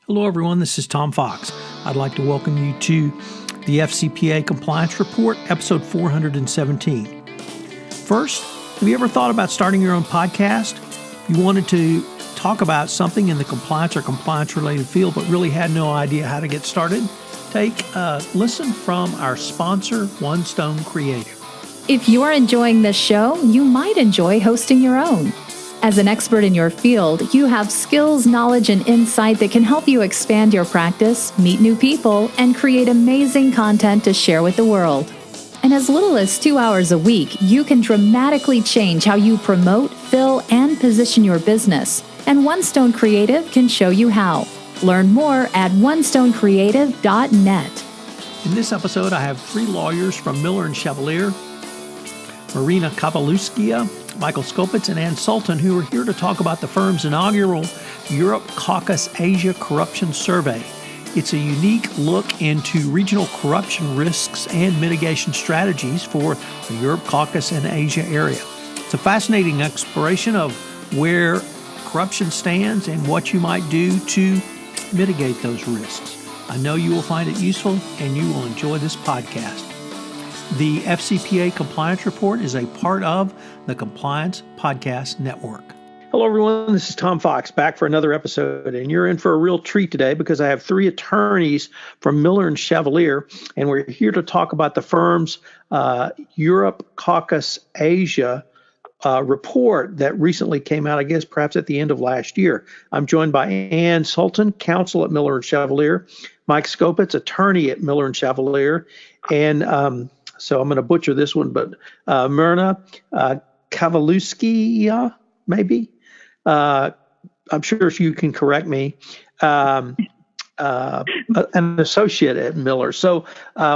Hello, everyone. This is Tom Fox. I'd like to welcome you to the FCPA Compliance Report, episode 417. First, have you ever thought about starting your own podcast? If you wanted to talk about something in the compliance or compliance-related field but really had no idea how to get started, take a listen from our sponsor, One Stone Creative. If you are enjoying this show, you might enjoy hosting your own. As an expert in your field, you have skills, knowledge, and insight that can help you expand your practice, meet new people, and create amazing content to share with the world. In as little as 2 hours a week, you can dramatically change how you promote, fill, and position your business. And One Stone Creative can show you how. Learn more at onestonecreative.net. In this episode, I have three lawyers from Miller Chevalier, Maryna Kavaleuskaya, Michael Skopets, and Ann Sultan, who are here to talk about the firm's inaugural Europe-Caucasus-Asia Corruption Survey. It's a unique look into regional corruption risks and mitigation strategies for the Europe-Caucasus and Asia area. It's a fascinating exploration of where corruption stands and what you might do to mitigate those risks. I know you will find it useful and you will enjoy this podcast. The FCPA Compliance Report is a part of the Compliance Podcast Network. Hello, everyone. This is Tom Fox back for another episode, and you're in for a real treat today because I have three attorneys from Miller Chevalier, and we're here to talk about the firm's Europe-Caucasus-Asia report that recently came out, I guess, perhaps at the end of last year. I'm joined by Ann Sultan, counsel at Miller Chevalier, Mike Skopets, attorney at Miller Chevalier, and so I'm going to butcher this one, but Maryna Kavaleuskaya, maybe. I'm sure if you can correct me, an associate at Miller. So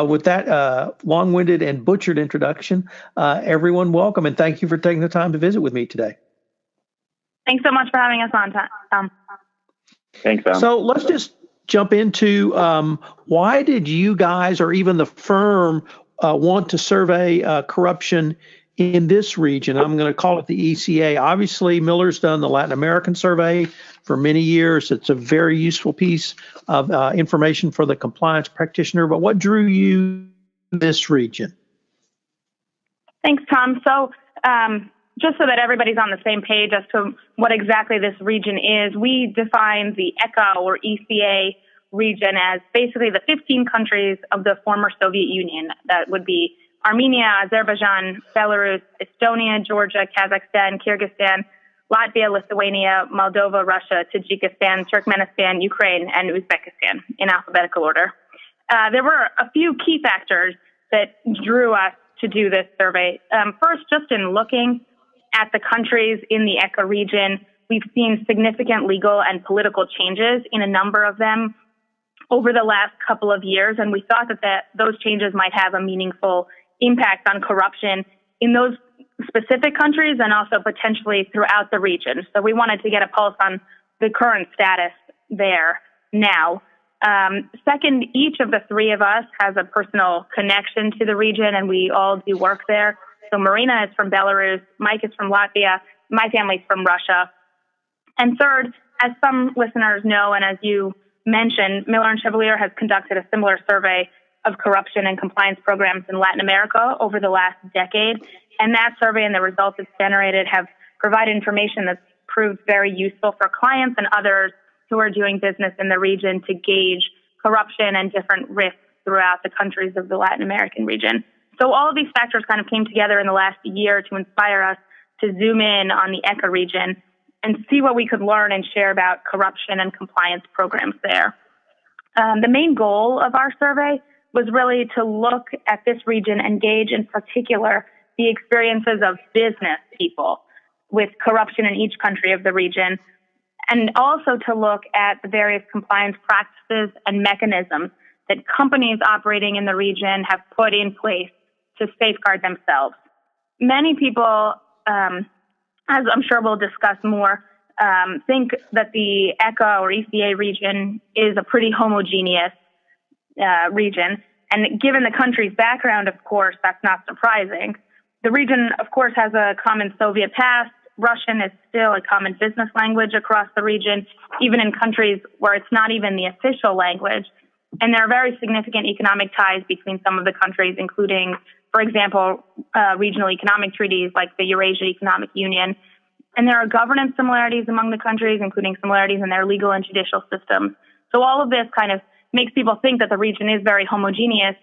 with that long-winded and butchered introduction, everyone, welcome, and thank you for taking the time to visit with me today. Thanks so much for having us on, Tom. Thanks, Tom. So let's just jump into why did you guys, or even the firm, want to survey corruption in this region? I'm going to call it the ECA. Obviously, Miller's done the Latin American survey for many years. It's a very useful piece of information for the compliance practitioner. But what drew you to this region? Thanks, Tom. So just so that everybody's on the same page as to what exactly this region is, we define the ECA or ECA region as basically the 15 countries of the former Soviet Union. That would be Armenia, Azerbaijan, Belarus, Estonia, Georgia, Kazakhstan, Kyrgyzstan, Latvia, Lithuania, Moldova, Russia, Tajikistan, Turkmenistan, Ukraine, and Uzbekistan in alphabetical order. There were a few key factors that drew us to do this survey. First, just in looking at the countries in the ECA region, we've seen significant legal and political changes in a number of them over the last couple of years, and we thought that those changes might have a meaningful impact on corruption in those specific countries and also potentially throughout the region. So we wanted to get a pulse on the current status there now. Second, each of the three of us has a personal connection to the region, and we all do work there. So Maryna is from Belarus, Mike is from Latvia, my family's from Russia. And third, as some listeners know, and as you mentioned, Miller Chevalier has conducted a similar survey of corruption and compliance programs in Latin America over the last decade. And that survey and the results it's generated have provided information that's proved very useful for clients and others who are doing business in the region to gauge corruption and different risks throughout the countries of the Latin American region. So all of these factors kind of came together in the last year to inspire us to zoom in on the ECA region and see what we could learn and share about corruption and compliance programs there. The main goal of our survey was really to look at this region and gauge in particular the experiences of business people with corruption in each country of the region, and also to look at the various compliance practices and mechanisms that companies operating in the region have put in place to safeguard themselves. Many people, as I'm sure we'll discuss more, think that the ECA or ECA region is a pretty homogeneous region. And given the country's background, of course, that's not surprising. The region, of course, has a common Soviet past Russian is still a common business language across the region, even in countries where it's not even the official language. And there are very significant economic ties between some of the countries, including, for example, regional economic treaties like the Eurasia Economic Union. And there are governance similarities among the countries, including similarities in their legal and judicial systems. So all of this kind of makes people think that the region is very homogeneous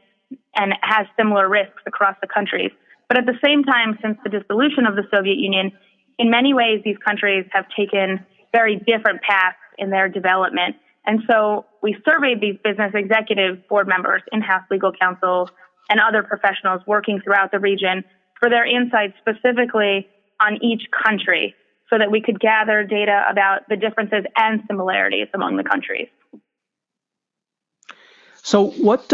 and has similar risks across the countries. But at the same time, since the dissolution of the Soviet Union, in many ways, these countries have taken very different paths in their development. And so we surveyed these business executive board members, in-house legal counsel, and other professionals working throughout the region for their insights specifically on each country so that we could gather data about the differences and similarities among the countries. So what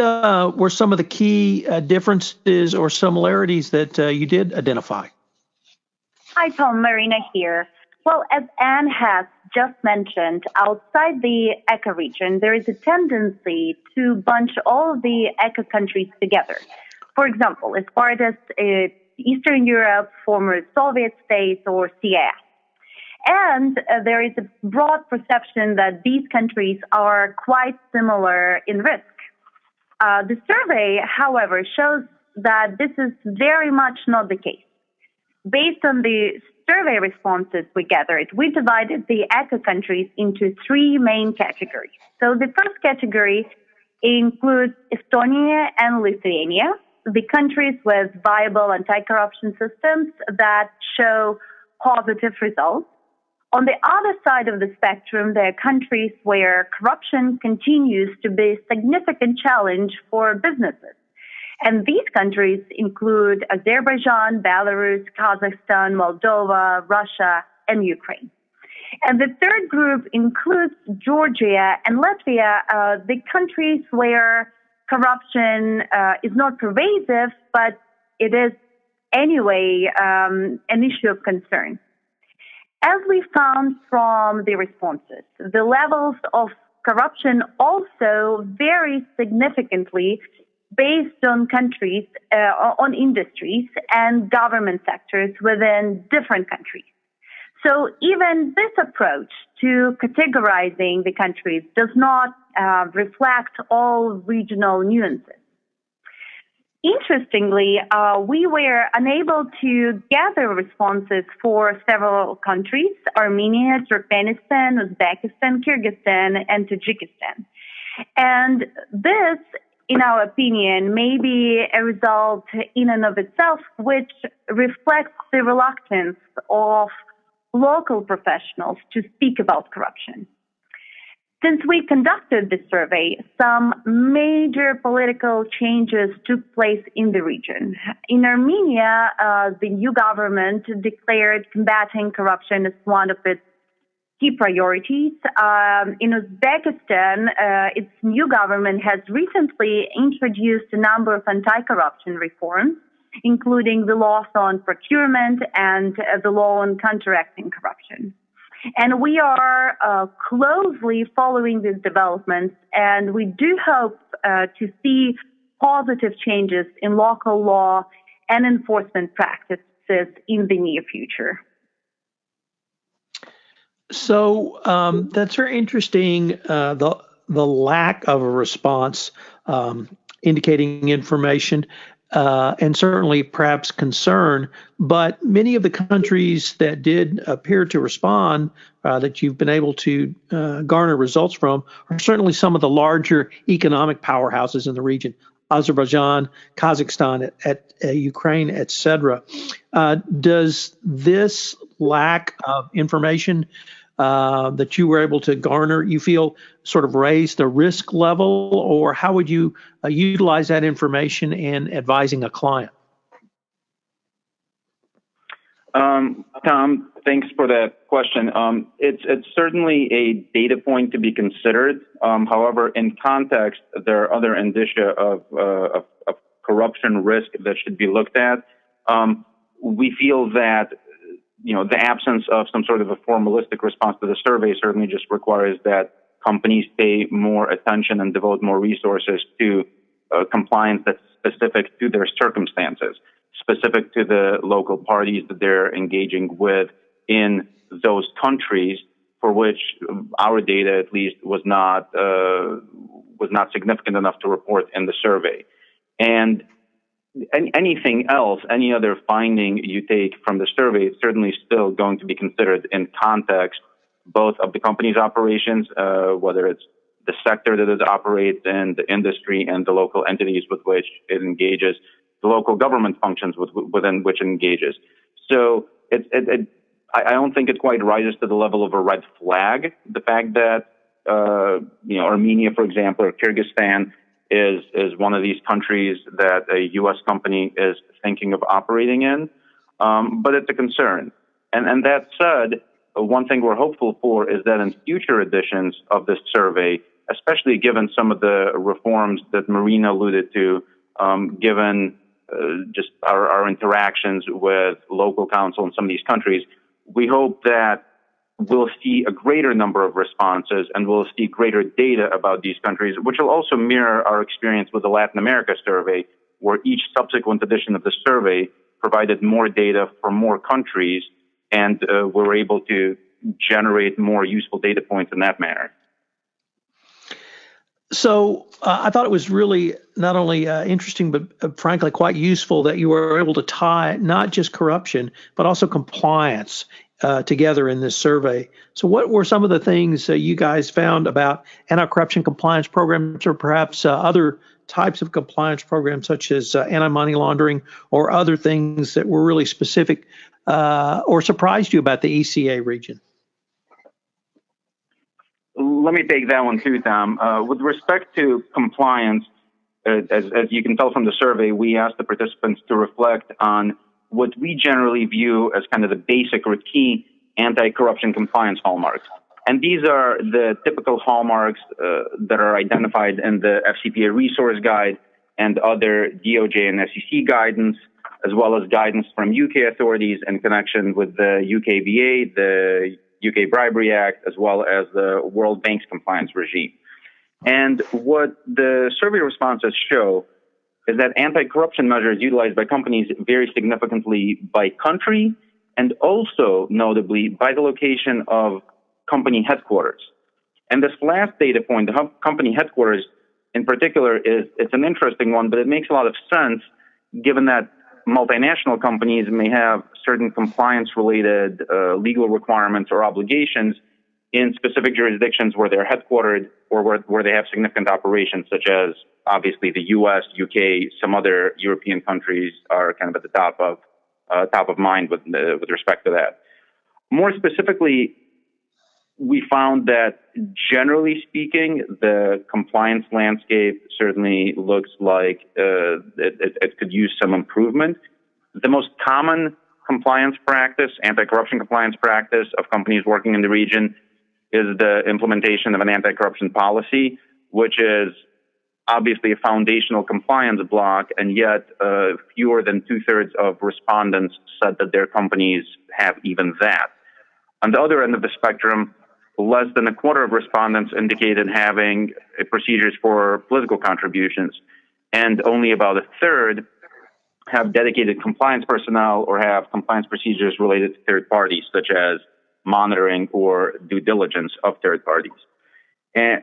were some of the key differences or similarities that you did identify? Hi, Tom. Maryna here. Well, as Ann has just mentioned, outside the ECA region, there is a tendency to bunch all of the ECA countries together. For example, as far as Eastern Europe, former Soviet states, or CIS. And there is a broad perception that these countries are quite similar in risk. The survey, however, shows that this is very much not the case. Based on the survey responses we gathered, we divided the ECA countries into three main categories. So the first category includes Estonia and Lithuania, the countries with viable anti-corruption systems that show positive results. On the other side of the spectrum, there are countries where corruption continues to be a significant challenge for businesses. And these countries include Azerbaijan, Belarus, Kazakhstan, Moldova, Russia, and Ukraine. And the third group includes Georgia and Latvia, the countries where corruption is not pervasive, but it is anyway an issue of concern. As we found from the responses, the levels of corruption also vary significantly based on countries, on industries and government sectors within different countries. So even this approach to categorizing the countries does not reflect all regional nuances. Interestingly, we were unable to gather responses for several countries: Armenia, Turkmenistan, Uzbekistan, Kyrgyzstan, and Tajikistan. And this, in our opinion, may be a result in and of itself which reflects the reluctance of local professionals to speak about corruption. Since we conducted this survey, some major political changes took place in the region. In Armenia, the new government declared combating corruption as one of its key priorities. In Uzbekistan, its new government has recently introduced a number of anti-corruption reforms, including the laws on procurement and the law on counteracting corruption. And we are closely following these developments, and we do hope to see positive changes in local law and enforcement practices in the near future. So that's very interesting, the lack of a response indicating information. And certainly perhaps concern, but many of the countries that did appear to respond that you've been able to garner results from are certainly some of the larger economic powerhouses in the region: Azerbaijan, Kazakhstan, Ukraine, etc. Does this lack of information that you were able to garner, you feel, sort of raise the risk level, or how would you utilize that information in advising a client? Tom, thanks for that question. It's certainly a data point to be considered. However, in context, there are other indicia of corruption risk that should be looked at. We feel that the absence of some sort of a formalistic response to the survey certainly just requires that companies pay more attention and devote more resources to compliance that's specific to their circumstances, specific to the local parties that they're engaging with, in those countries for which our data, at least, was not significant enough to report in the survey. And anything else, any other finding you take from the survey, is certainly still going to be considered in context, both of the company's operations, whether it's the sector that it operates in, the industry, and the local entities with which it engages, the local government functions within which it engages. So I don't think it quite rises to the level of a red flag. The fact that Armenia, for example, or Kyrgyzstan is one of these countries that a U.S. company is thinking of operating in, but it's a concern. And that said, one thing we're hopeful for is that in future editions of this survey, especially given some of the reforms that Maryna alluded to, given just our interactions with local council in some of these countries, we hope that we'll see a greater number of responses and we'll see greater data about these countries, which will also mirror our experience with the Latin America survey, where each subsequent edition of the survey provided more data for more countries, and we were able to generate more useful data points in that manner. So I thought it was really not only interesting, but frankly quite useful that you were able to tie not just corruption, but also compliance together in this survey. So what were some of the things you guys found about anti-corruption compliance programs, or perhaps other types of compliance programs such as anti-money laundering or other things that were really specific or surprised you about the ECA region? Let me take that one too, Tom. With respect to compliance, as you can tell from the survey, we asked the participants to reflect on what we generally view as kind of the basic or key anti-corruption compliance hallmarks. And these are the typical hallmarks that are identified in the FCPA resource guide and other DOJ and SEC guidance, as well as guidance from UK authorities in connection with the UKVA, the UK Bribery Act, as well as the World Bank's compliance regime. And what the survey responses show is that anti-corruption measures utilized by companies vary significantly by country and also, notably, by the location of company headquarters. And this last data point, the company headquarters in particular, it's an interesting one, but it makes a lot of sense given that multinational companies may have certain compliance-related legal requirements or obligations in specific jurisdictions where they're headquartered or where they have significant operations, such as obviously the U.S., UK, some other European countries are kind of at the top of mind with respect to that. More specifically, we found that generally speaking, the compliance landscape certainly looks like it could use some improvement. The most common compliance practice, anti-corruption compliance practice of companies working in the region is the implementation of an anti-corruption policy, which is obviously a foundational compliance block, and yet fewer than 2/3 of respondents said that their companies have even that. On the other end of the spectrum, less than a quarter of respondents indicated having procedures for political contributions, and only about 1/3 have dedicated compliance personnel or have compliance procedures related to third parties, such as monitoring or due diligence of third parties. And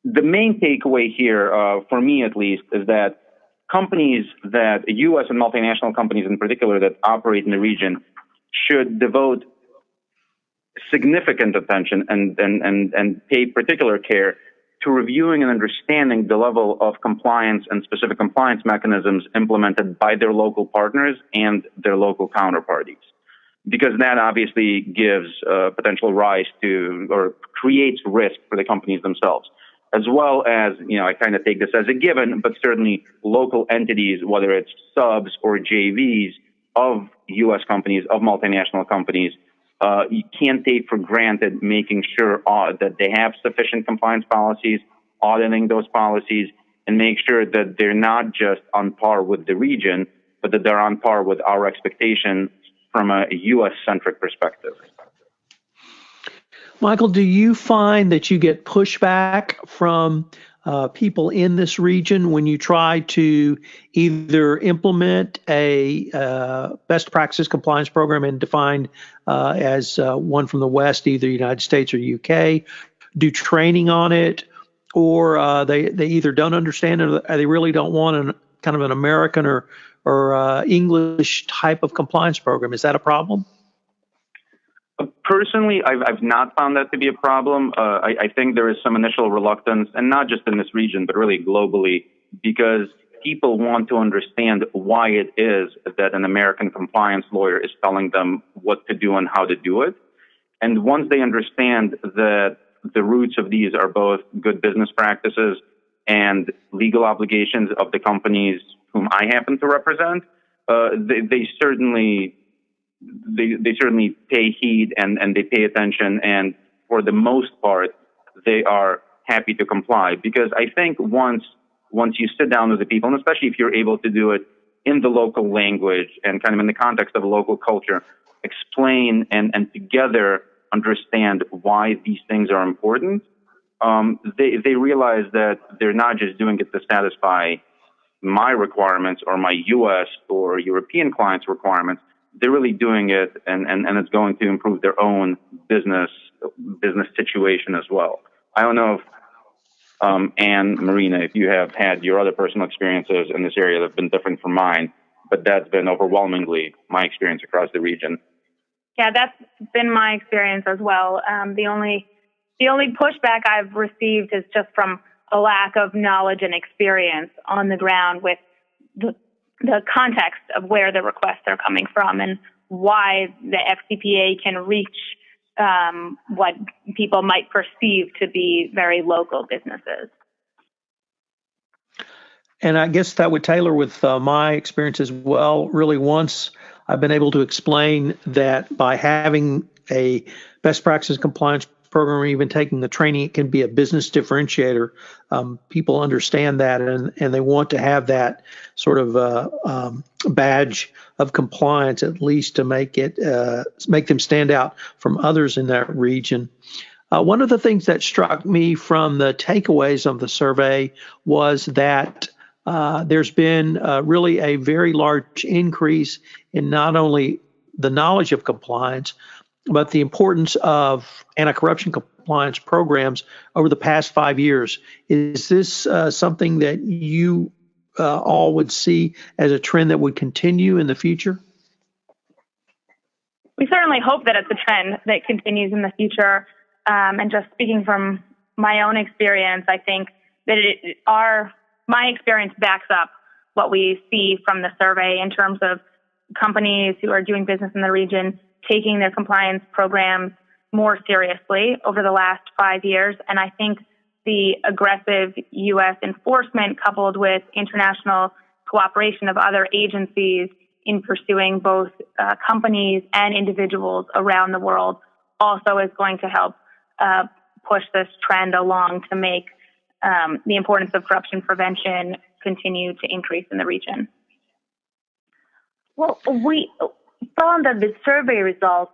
the main takeaway here, for me at least, is that companies that U.S. and multinational companies in particular that operate in the region should devote significant attention and pay particular care to reviewing and understanding the level of compliance and specific compliance mechanisms implemented by their local partners and their local counterparties. Because that obviously gives potential rise to or creates risk for the companies themselves, as well as, I kind of take this as a given, but certainly local entities, whether it's subs or JVs of U.S. companies, of multinational companies, you can't take for granted making sure that they have sufficient compliance policies, auditing those policies, and make sure that they're not just on par with the region, but that they're on par with our expectations from a U.S.-centric perspective. Michael, do you find that you get pushback from people in this region when you try to either implement a best practice compliance program and defined as one from the West, either United States or UK, do training on it, or they either don't understand it or they really don't want kind of an American or English type of compliance program? Is that a problem? Personally, I've not found that to be a problem. I think there is some initial reluctance, and not just in this region, but really globally, because people want to understand why it is that an American compliance lawyer is telling them what to do and how to do it. And once they understand that the roots of these are both good business practices and legal obligations of the companies whom I happen to represent, they certainly pay heed and they pay attention, and for the most part, they are happy to comply. Because I think once you sit down with the people, and especially if you're able to do it in the local language and kind of in the context of a local culture, explain and together understand why these things are important, they realize that they're not just doing it to satisfy my requirements or my U.S. or European clients' requirements. They're really doing it, and it's going to improve their own business situation as well. I don't know if Ann, Maryna, if you have had your other personal experiences in this area that have been different from mine, but that's been overwhelmingly my experience across the region. Yeah, that's been my experience as well. The only pushback I've received is just from a lack of knowledge and experience on the ground with the context of where the requests are coming from and why the FCPA can reach what people might perceive to be very local businesses. And I guess that would tailor with my experience as well. Really, once I've been able to explain that by having a best practices compliance program or even taking the training, it can be a business differentiator. People understand that and they want to have that sort of badge of compliance, at least to make them stand out from others in that region. One of the things that struck me from the takeaways of the survey was that there's been really a very large increase in not only the knowledge of compliance, but the importance of anti-corruption compliance programs over the past 5 years. Is this something that you all would see as a trend that would continue in the future? We certainly hope that it's a trend that continues in the future. And just speaking from my own experience, I think that my experience backs up what we see from the survey in terms of companies who are doing business in the region taking their compliance programs more seriously over the last 5 years. And I think the aggressive U.S. enforcement coupled with international cooperation of other agencies in pursuing both companies and individuals around the world also is going to help push this trend along to make the importance of corruption prevention continue to increase in the region. Well, we found that the survey results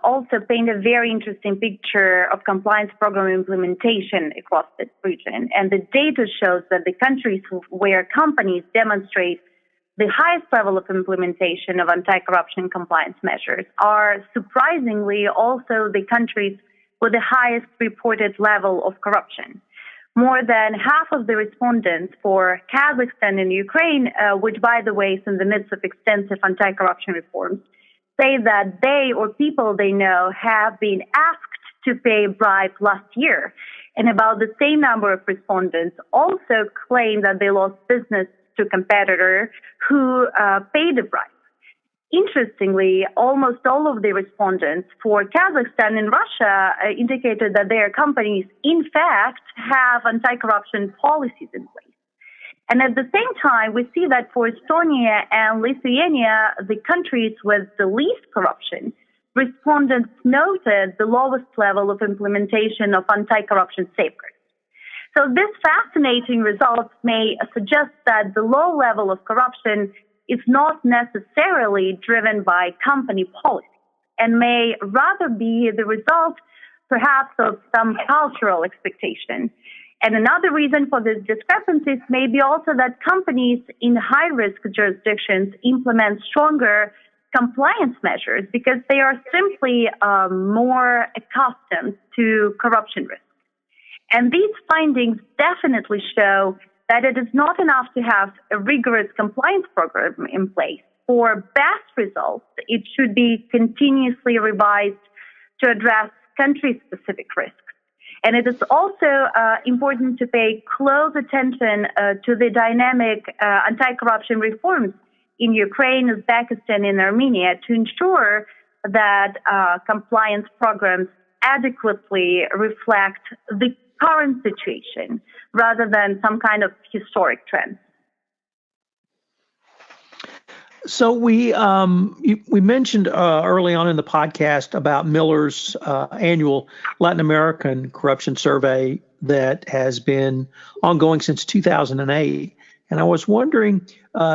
also paint a very interesting picture of compliance program implementation across the region. And the data shows that the countries where companies demonstrate the highest level of implementation of anti-corruption compliance measures are surprisingly also the countries with the highest reported level of corruption. More than half of the respondents for Kazakhstan and Ukraine, which, by the way, is in the midst of extensive anti-corruption reforms, say that they or people they know have been asked to pay a bribe last year. And about the same number of respondents also claim that they lost business to a competitor who paid a bribe. Interestingly, almost all of the respondents for Kazakhstan and Russia indicated that their companies, in fact, have anti-corruption policies in place. And at the same time, we see that for Estonia and Lithuania, the countries with the least corruption, respondents noted the lowest level of implementation of anti-corruption safeguards. So this fascinating result may suggest that the low level of corruption is not necessarily driven by company policy and may rather be the result, perhaps, of some cultural expectation. And another reason for these discrepancies may be also that companies in high-risk jurisdictions implement stronger compliance measures because they are simply more accustomed to corruption risks. And these findings definitely show that it is not enough to have a rigorous compliance program in place. For best results, it should be continuously revised to address country-specific risks. And it is also important to pay close attention to the dynamic anti-corruption reforms in Ukraine, Uzbekistan, and Armenia to ensure that compliance programs adequately reflect the current situation rather than some kind of historic trend. So we mentioned early on in the podcast about Miller's annual Latin American corruption survey that has been ongoing since 2008. And I was wondering,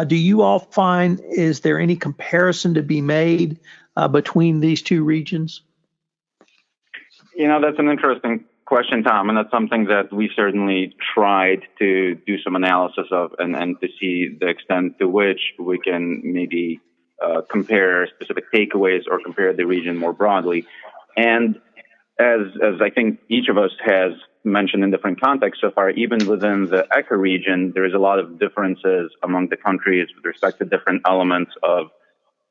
do you all find, is there any comparison to be made between these two regions? That's an interesting question, Tom, and that's something that we certainly tried to do some analysis of and to see the extent to which we can maybe compare specific takeaways or compare the region more broadly. And as I think each of us has mentioned in different contexts so far, even within the ECA region, there is a lot of differences among the countries with respect to different elements of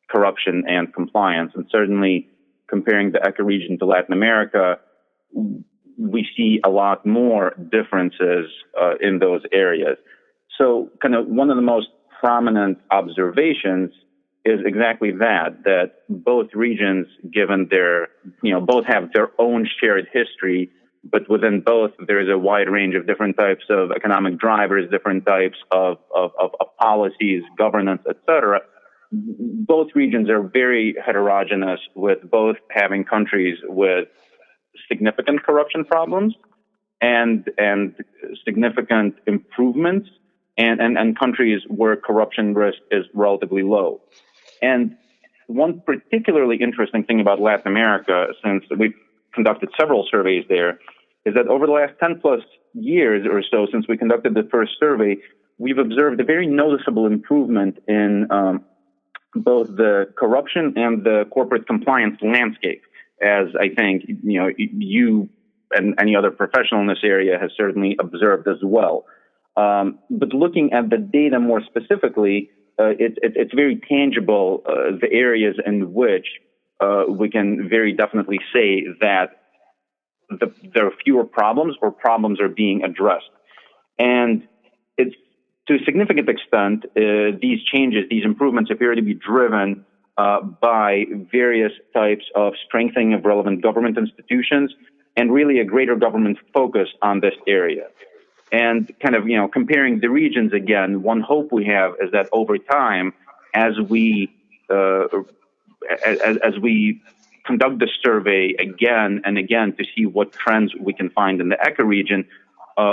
corruption and compliance. And certainly comparing the ECA region to Latin America, we see a lot more differences in those areas. So kind of one of the most prominent observations is exactly that both regions, given their, both have their own shared history, but within both, there is a wide range of different types of economic drivers, different types of policies, governance, et cetera. Both regions are very heterogeneous, with both having countries with significant corruption problems and significant improvements and countries where corruption risk is relatively low. And one particularly interesting thing about Latin America, since we've conducted several surveys there, is that over the last 10 plus years or so since we conducted the first survey, we've observed a very noticeable improvement in both the corruption and the corporate compliance landscape, as I think you and any other professional in this area has certainly observed as well. But looking at the data more specifically, it's very tangible, the areas in which we can very definitely say that there are fewer problems or problems are being addressed. And it's to a significant extent, these changes, these improvements appear to be driven by various types of strengthening of relevant government institutions and really a greater government focus on this area. And kind of, comparing the regions again, one hope we have is that over time, as we conduct the survey again and again to see what trends we can find in the ECA region,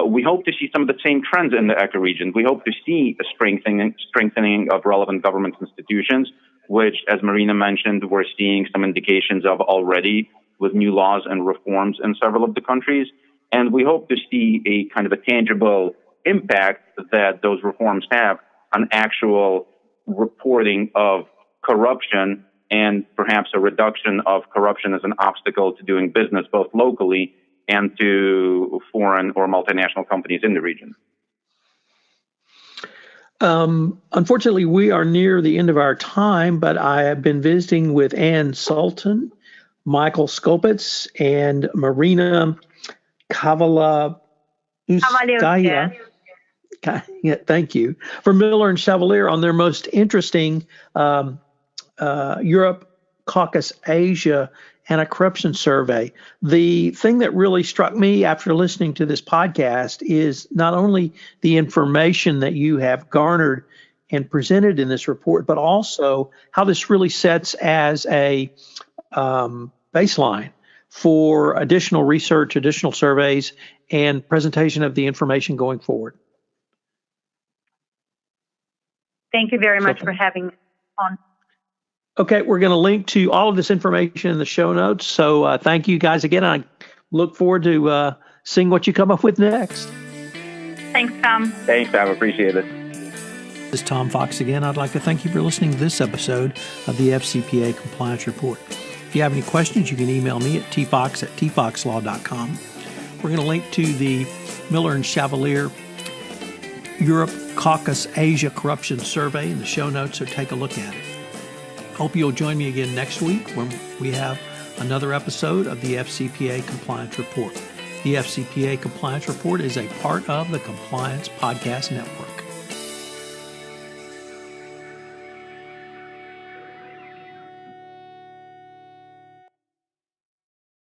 we hope to see some of the same trends in the ECA region. We hope to see a strengthening of relevant government institutions, which, as Maryna mentioned, we're seeing some indications of already with new laws and reforms in several of the countries. And we hope to see a kind of a tangible impact that those reforms have on actual reporting of corruption and perhaps a reduction of corruption as an obstacle to doing business both locally and to foreign or multinational companies in the region. Unfortunately, we are near the end of our time, but I have been visiting with Ann Sultan, Michael Skopets, and Maryna Kavaleuskaya. Yeah, thank you. For Miller and Chevalier on their most interesting Europe-Caucasus-Asia anti-corruption survey. The thing that really struck me after listening to this podcast is not only the information that you have garnered and presented in this report, but also how this really sets as a baseline for additional research, additional surveys, and presentation of the information going forward. Thank you very much for having me on. Okay, we're going to link to all of this information in the show notes. So thank you guys again. I look forward to seeing what you come up with next. Thanks, Tom. Thanks, Tom. Appreciate it. This is Tom Fox again. I'd like to thank you for listening to this episode of the FCPA Compliance Report. If you have any questions, you can email me at tfox@tfoxlaw.com. We're going to link to the Miller and Chevalier Europe-Caucasus-Asia Corruption Survey in the show notes, so take a look at it. Hope you'll join me again next week when we have another episode of the FCPA Compliance Report. The FCPA Compliance Report is a part of the Compliance Podcast Network.